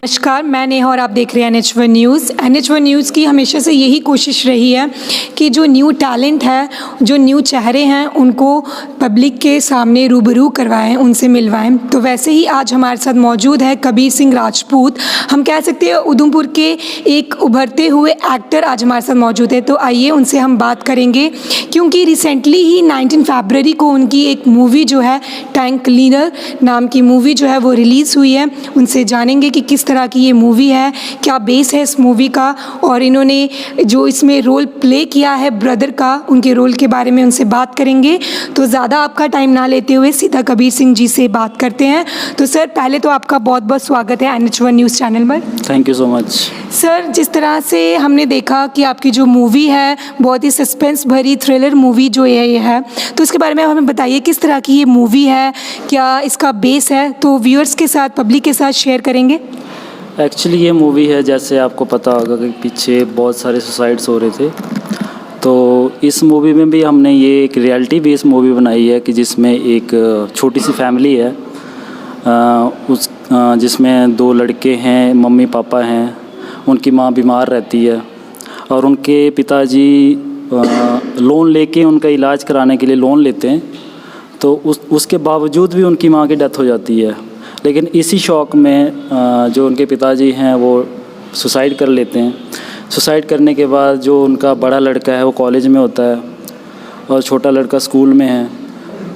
नमस्कार, मैं नेहा और आप देख रहे हैं NH1 न्यूज़। NH1 न्यूज़ की हमेशा से यही कोशिश रही है कि जो न्यू टैलेंट है, जो न्यू चेहरे हैं, उनको पब्लिक के सामने रूबरू करवाएं, उनसे मिलवाएं। तो वैसे ही आज हमारे साथ मौजूद है कबीर सिंह राजपूत। हम कह सकते हैं उधमपुर के एक उभरते हुए एक्टर आज हमारे साथ मौजूद है। तो आइए उनसे हम बात करेंगे, क्योंकि रिसेंटली ही 19 फरवरी को उनकी एक मूवी जो है टैंक क्लीनर नाम की मूवी जो है वो रिलीज़ हुई है। उनसे जानेंगे कि किस तरह की ये मूवी है, क्या बेस है इस मूवी का, और इन्होंने जो इसमें रोल प्ले किया है ब्रदर का, उनके रोल के बारे में उनसे बात करेंगे। तो ज़्यादा आपका टाइम ना लेते हुए सीधा कबीर सिंह जी से बात करते हैं। तो सर, पहले तो आपका बहुत बहुत स्वागत है NH1 न्यूज़ चैनल पर। Thank you so much. Sir, जिस तरह से हमने देखा कि आपकी जो मूवी है बहुत ही सस्पेंस भरी थ्रिलर मूवी जो ये है, तो इसके बारे में हमें बताइए किस तरह की ये मूवी है, क्या इसका बेस है, तो व्यूअर्स के साथ, पब्लिक के साथ शेयर करेंगे। एक्चुअली ये मूवी है, जैसे आपको पता होगा कि पीछे बहुत सारे सुसाइड्स हो रहे थे, तो इस मूवी में भी हमने ये एक रियलिटी बेस्ड मूवी बनाई है कि जिसमें एक छोटी सी फैमिली है, जिसमें 2 लड़के हैं, मम्मी पापा हैं, उनकी माँ बीमार रहती है और उनके पिताजी लोन लेके उनका इलाज कराने के लिए लोन लेते हैं। तो उसके बावजूद भी उनकी माँ की डेथ हो जाती है। लेकिन इसी शौक़ में जो उनके पिताजी हैं वो सुसाइड कर लेते हैं। सुसाइड करने के बाद जो उनका बड़ा लड़का है वो कॉलेज में होता है और छोटा लड़का स्कूल में है।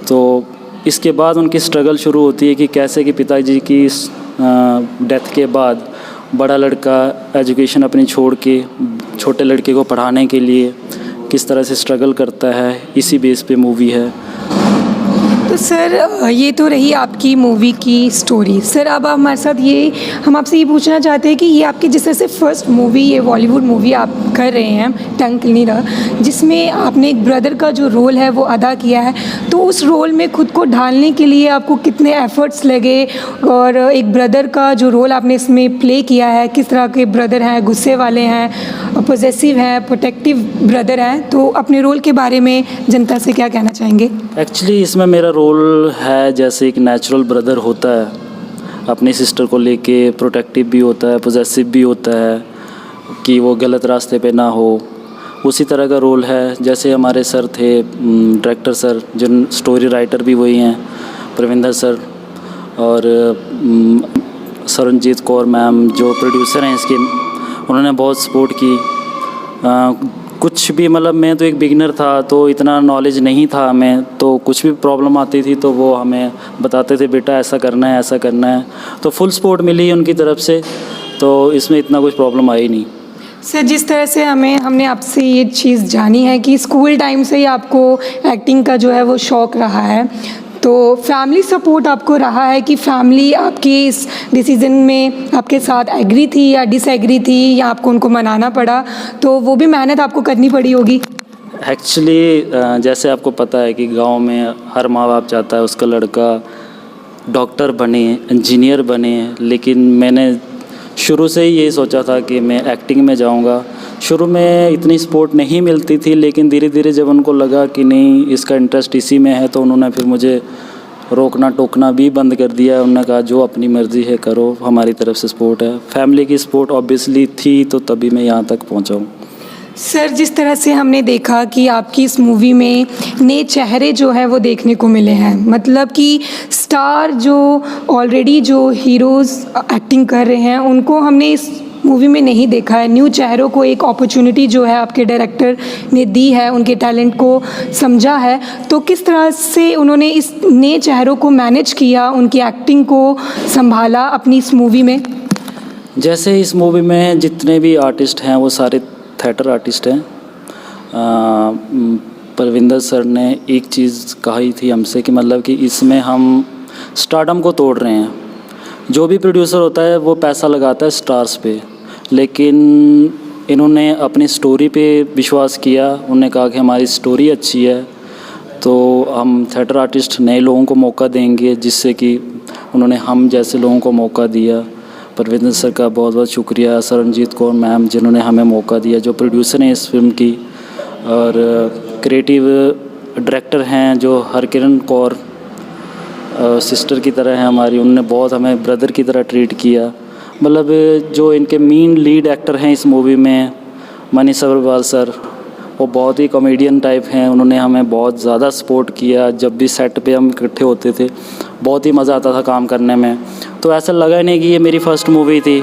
तो इसके बाद उनकी स्ट्रगल शुरू होती है कि कैसे कि पिताजी की डेथ के बाद बड़ा लड़का एजुकेशन अपनी छोड़ के छोटे लड़के को पढ़ाने के लिए किस तरह से स्ट्रगल करता है। इसी बेस पे मूवी है। तो सर, ये तो रही आपकी मूवी की स्टोरी। सर, अब आप हमारे साथ हम आपसे ये पूछना चाहते हैं कि ये आपकी जिस तरह से फर्स्ट मूवी, ये बॉलीवुड मूवी आप कर रहे हैं टंग क्लीनर, जिसमें आपने एक ब्रदर का जो रोल है वो अदा किया है, तो उस रोल में खुद को ढालने के लिए आपको कितने एफ़र्ट्स लगे, और एक ब्रदर का जो रोल आपने इसमें प्ले किया है, किस तरह के ब्रदर हैं, गुस्से वाले हैं, पॉजेसिव हैं, प्रोटेक्टिव ब्रदर हैं, तो अपने रोल के बारे में जनता से क्या कहना चाहेंगे। एक्चुअली इसमें मेरा रोल है जैसे एक नेचुरल ब्रदर होता है, अपनी सिस्टर को लेके प्रोटेक्टिव भी होता है, पॉजेसिव भी होता है कि वो गलत रास्ते पे ना हो। उसी तरह का रोल है। जैसे हमारे सर थे डायरेक्टर सर, जिन स्टोरी राइटर भी वही हैं, प्रविंदर सर, और सरनजीत कौर मैम जो प्रोड्यूसर हैं इसके, उन्होंने बहुत सपोर्ट की। कुछ भी मतलब मैं तो एक बिगिनर था, तो इतना नॉलेज नहीं था हमें, तो कुछ भी प्रॉब्लम आती थी तो वो हमें बताते थे, बेटा ऐसा करना है, ऐसा करना है। तो फुल सपोर्ट मिली उनकी तरफ से, तो इसमें इतना कुछ प्रॉब्लम आई नहीं। सर, जिस तरह से हमने आपसे ये चीज़ जानी है कि स्कूल टाइम से ही आपको एक्टिंग का जो है वो शौक़ रहा है, तो फैमिली सपोर्ट आपको रहा है कि फैमिली आपके इस डिसीज़न में आपके साथ एग्री थी या डिसएग्री थी, या आपको उनको मनाना पड़ा, तो वो भी मेहनत आपको करनी पड़ी होगी। एक्चुअली जैसे आपको पता है कि गांव में हर माँ बाप चाहता है उसका लड़का डॉक्टर बने, इंजीनियर बने, लेकिन मैंने शुरू से ही ये सोचा था कि मैं एक्टिंग में जाऊंगा। शुरू में इतनी सपोर्ट नहीं मिलती थी, लेकिन धीरे धीरे जब उनको लगा कि नहीं इसका इंटरेस्ट इसी में है, तो उन्होंने फिर मुझे रोकना टोकना भी बंद कर दिया। उन्होंने कहा जो अपनी मर्ज़ी है करो, हमारी तरफ से सपोर्ट है। फैमिली की सपोर्ट ऑब्वियसली थी, तो तभी मैं यहाँ तक पहुँचा हूँ। सर, जिस तरह से हमने देखा कि आपकी इस मूवी में नए चेहरे जो है वो देखने को मिले हैं, मतलब कि स्टार जो ऑलरेडी जो हीरोज़ एक्टिंग कर रहे हैं उनको हमने इस मूवी में नहीं देखा है। न्यू चेहरों को एक अपॉर्चुनिटी जो है आपके डायरेक्टर ने दी है, उनके टैलेंट को समझा है, तो किस तरह से उन्होंने इस नए चेहरों को मैनेज किया, उनकी एक्टिंग को संभाला अपनी इस मूवी में। जैसे इस मूवी में जितने भी आर्टिस्ट हैं वो सारे थिएटर आर्टिस्ट हैं। परविंदर सर ने एक चीज़ कही थी हमसे कि मतलब कि इसमें हम स्टारडम को तोड़ रहे हैं। जो भी प्रोड्यूसर होता है वो पैसा लगाता है स्टार्स पे, लेकिन इन्होंने अपनी स्टोरी पे विश्वास किया। उन्होंने कहा कि हमारी स्टोरी अच्छी है तो हम थिएटर आर्टिस्ट नए लोगों को मौका देंगे, जिससे कि उन्होंने हम जैसे लोगों को मौका दिया। परविंदर सर का बहुत बहुत शुक्रिया, सरनजीत कौर मैम जिन्होंने हमें मौका दिया, जो प्रोड्यूसर हैं इस फिल्म की, और क्रिएटिव डायरेक्टर हैं जो हरकिरण कौर सिस्टर की तरह है हमारी। उन्होंने बहुत हमें ब्रदर की तरह ट्रीट किया। मतलब जो इनके मेन लीड एक्टर हैं इस मूवी में, मनीष सबरवाल सर, वो बहुत ही कॉमेडियन टाइप हैं। उन्होंने हमें बहुत ज़्यादा सपोर्ट किया। जब भी सेट पे हम इकट्ठे होते थे बहुत ही मज़ा आता था काम करने में। तो ऐसा लगा नहीं कि ये मेरी फ़र्स्ट मूवी थी,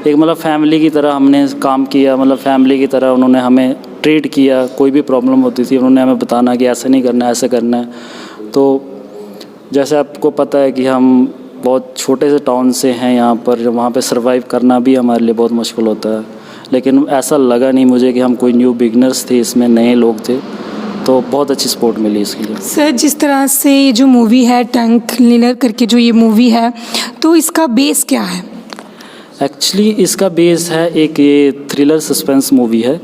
एक मतलब फैमिली की तरह हमने काम किया, मतलब फैमिली की तरह उन्होंने हमें ट्रीट किया। कोई भी प्रॉब्लम होती थी उन्होंने हमें बताना कि ऐसा नहीं करना है, ऐसा करना है। तो जैसे आपको पता है कि हम बहुत छोटे से टाउन से हैं यहाँ पर, वहाँ पे सर्वाइव करना भी हमारे लिए बहुत मुश्किल होता है। लेकिन ऐसा लगा नहीं मुझे कि हम कोई न्यू बिगनर्स थे, इसमें नए लोग थे, तो बहुत अच्छी सपोर्ट मिली इसके लिए। सर, जिस तरह से ये जो मूवी है टंग क्लीनर करके जो ये मूवी है, तो इसका बेस क्या है? एक्चुअली इसका बेस है एक ये थ्रिलर सस्पेंस मूवी है।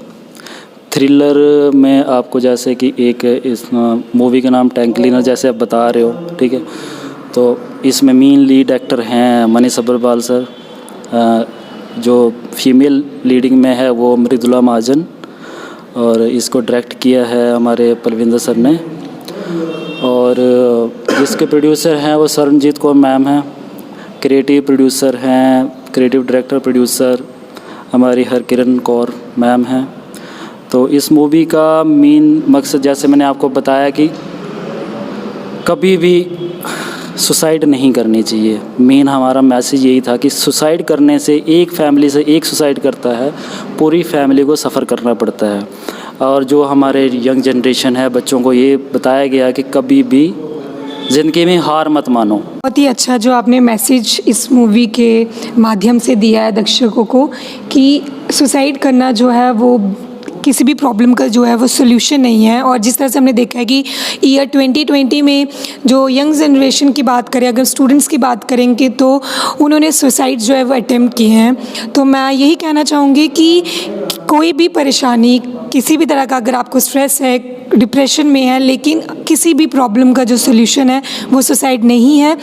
थ्रिलर में आपको जैसे कि एक इस मूवी का नाम टैंक क्लीनर जैसे आप बता रहे हो, ठीक है। तो इसमें मेन लीड एक्टर हैं मनीष सबरवाल सर, जो फीमेल लीडिंग में है वो मृदुला महाजन, और इसको डायरेक्ट किया है हमारे पलविंदर सर ने, और जिसके प्रोड्यूसर हैं वो सरनजीत कौर मैम हैं। क्रिएटिव प्रोड्यूसर हैं, क्रिएटिव डायरेक्टर प्रोड्यूसर हमारी हरकिरण कौर मैम हैं। तो इस मूवी का मेन मकसद जैसे मैंने आपको बताया कि कभी भी सुसाइड नहीं करनी चाहिए। मेन हमारा मैसेज यही था कि सुसाइड करने से एक फैमिली से एक सुसाइड करता है, पूरी फैमिली को सफ़र करना पड़ता है। और जो हमारे यंग जनरेशन है, बच्चों को ये बताया गया कि कभी भी ज़िंदगी में हार मत मानो। बहुत ही अच्छा जो आपने मैसेज इस मूवी के माध्यम से दिया है दर्शकों को कि सुसाइड करना जो है वो किसी भी प्रॉब्लम का जो है वो सोल्यूशन नहीं है। और जिस तरह से हमने देखा है कि ईयर 2020 में जो यंग जनरेशन की बात करें, अगर स्टूडेंट्स की बात करेंगे तो उन्होंने सुसाइड जो है वो अटेम्प्ट किए हैं। तो मैं यही कहना चाहूँगी कि कोई भी परेशानी, किसी भी तरह का, अगर आपको स्ट्रेस है, डिप्रेशन में है, लेकिन किसी भी प्रॉब्लम का जो सोल्यूशन है वो सुसाइड नहीं है।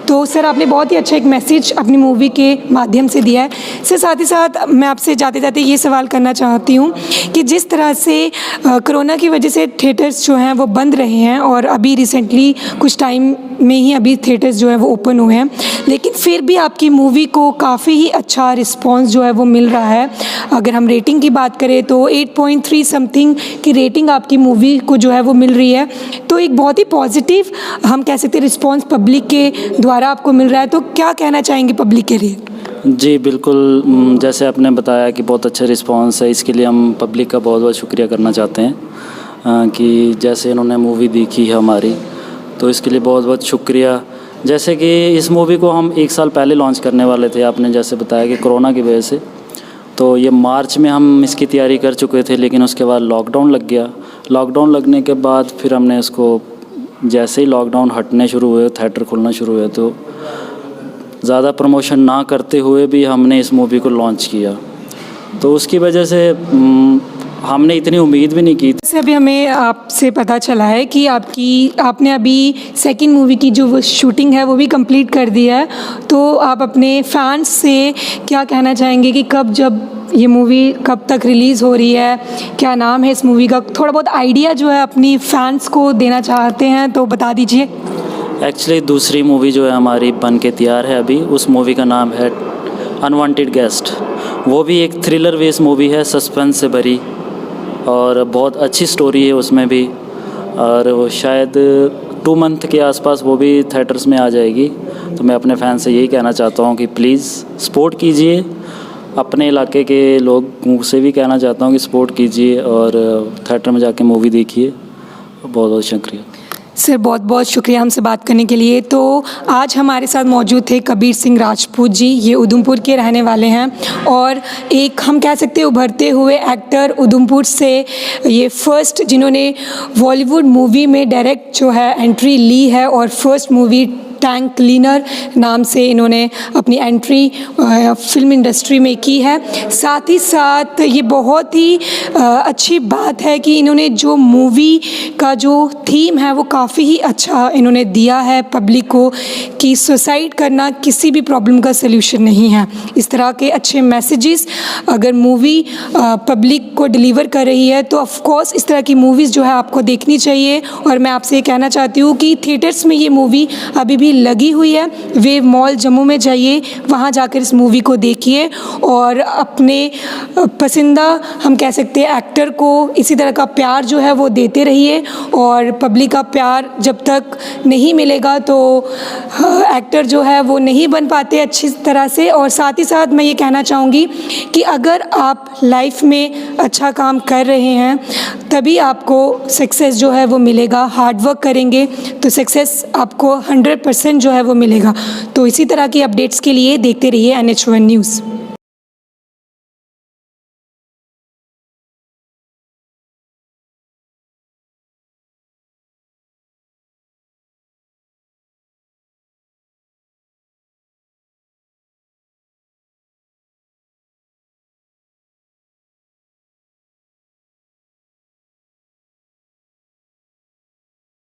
तो सर, आपने बहुत ही अच्छा एक मैसेज अपनी मूवी के माध्यम से दिया है। सर, साथ ही साथ मैं आपसे जाते जाते ये सवाल करना चाहती हूँ कि जिस तरह से कोरोना की वजह से थिएटर्स जो हैं वो बंद रहे हैं, और अभी रिसेंटली कुछ टाइम में ही अभी थिएटर्स जो है वो ओपन हुए हैं, लेकिन फिर भी आपकी मूवी को काफ़ी ही अच्छा रिस्पॉन्स जो है वो मिल रहा है। अगर हम रेटिंग की बात करें तो 8.3 समथिंग की रेटिंग आपकी मूवी को जो है वो मिल रही है। तो एक बहुत ही पॉजिटिव हम कह सकते हैं रिस्पॉन्स पब्लिक के द्वारा आपको मिल रहा है। तो क्या कहना चाहेंगे पब्लिक के लिए? जी बिल्कुल, जैसे आपने बताया कि बहुत अच्छा रिस्पांस है, इसके लिए हम पब्लिक का बहुत बहुत शुक्रिया करना चाहते हैं कि जैसे इन्होंने मूवी देखी है हमारी, तो इसके लिए बहुत बहुत शुक्रिया। जैसे कि इस मूवी को हम 1 साल पहले लॉन्च करने वाले थे, आपने जैसे बताया कि कोरोना की वजह से, तो ये मार्च में हम इसकी तैयारी कर चुके थे, लेकिन उसके बाद लॉकडाउन लग गया। लॉकडाउन लगने के बाद फिर हमने इसको, जैसे ही लॉकडाउन हटने शुरू हुए, थिएटर खुलना शुरू हुए, तो ज़्यादा प्रमोशन ना करते हुए भी हमने इस मूवी को लॉन्च किया। तो उसकी वजह से हमने इतनी उम्मीद भी नहीं की। जैसे अभी हमें आपसे पता चला है कि आपने अभी सेकंड मूवी की जो वो शूटिंग है वो भी कंप्लीट कर दी है। तो आप अपने फैंस से क्या कहना चाहेंगे कि जब ये मूवी कब तक रिलीज़ हो रही है, क्या नाम है इस मूवी का? थोड़ा बहुत आइडिया जो है अपनी फैंस को देना चाहते हैं तो बता दीजिए। एक्चुअली दूसरी मूवी जो है हमारी बन के तैयार है अभी, उस मूवी का नाम है अनवांटेड गेस्ट। वो भी एक थ्रिलर बेस्ड मूवी है, सस्पेंस से भरी, और बहुत अच्छी स्टोरी है उसमें भी। और वो शायद 2 मंथ के आसपास वो भी थिएटर्स में आ जाएगी। तो मैं अपने फैन से यही कहना चाहता हूँ कि प्लीज़ सपोर्ट कीजिए, अपने इलाके के लोगों से भी कहना चाहता हूँ कि सपोर्ट कीजिए और थिएटर में जाके मूवी देखिए। बहुत बहुत शुक्रिया सर, बहुत बहुत शुक्रिया हमसे बात करने के लिए। तो आज हमारे साथ मौजूद थे कबीर सिंह राजपूत जी। ये उधमपुर के रहने वाले हैं और एक हम कह सकते हैं उभरते हुए एक्टर उधमपुर से, ये फर्स्ट जिन्होंने बॉलीवुड मूवी में डायरेक्ट जो है एंट्री ली है, और फर्स्ट मूवी टैंक क्लीनर नाम से इन्होंने अपनी एंट्री फिल्म इंडस्ट्री में की है। साथ ही साथ ये बहुत ही अच्छी बात है कि इन्होंने जो मूवी का जो थीम है वो काफ़ी ही अच्छा इन्होंने दिया है पब्लिक को, कि सुसाइड करना किसी भी प्रॉब्लम का सल्यूशन नहीं है। इस तरह के अच्छे मैसेजेस अगर मूवी पब्लिक को डिलीवर कर रही है तो ऑफ कोर्स इस तरह की मूवीज़ जो है आपको देखनी चाहिए। और मैं आपसे ये कहना चाहती हूँ कि थिएटर्स में ये मूवी अभी भी मूवी लगी हुई है, वेव मॉल जम्मू में जाइए, वहाँ जाकर इस मूवी को देखिए और अपने पसंदीदा हम कह सकते हैं एक्टर को इसी तरह का प्यार जो है वो देते रहिए। और पब्लिक का प्यार जब तक नहीं मिलेगा तो एक्टर जो है वो नहीं बन पाते अच्छी तरह से। और साथ ही साथ मैं ये कहना चाहूँगी कि अगर आप लाइफ में अच्छा काम कर रहे हैं तभी आपको सक्सेस जो है वो मिलेगा। हार्ड वर्क करेंगे तो सक्सेस आपको 100% जो है वो मिलेगा। तो इसी तरह की अपडेट्स के लिए देखते रहिए NH1 न्यूज़।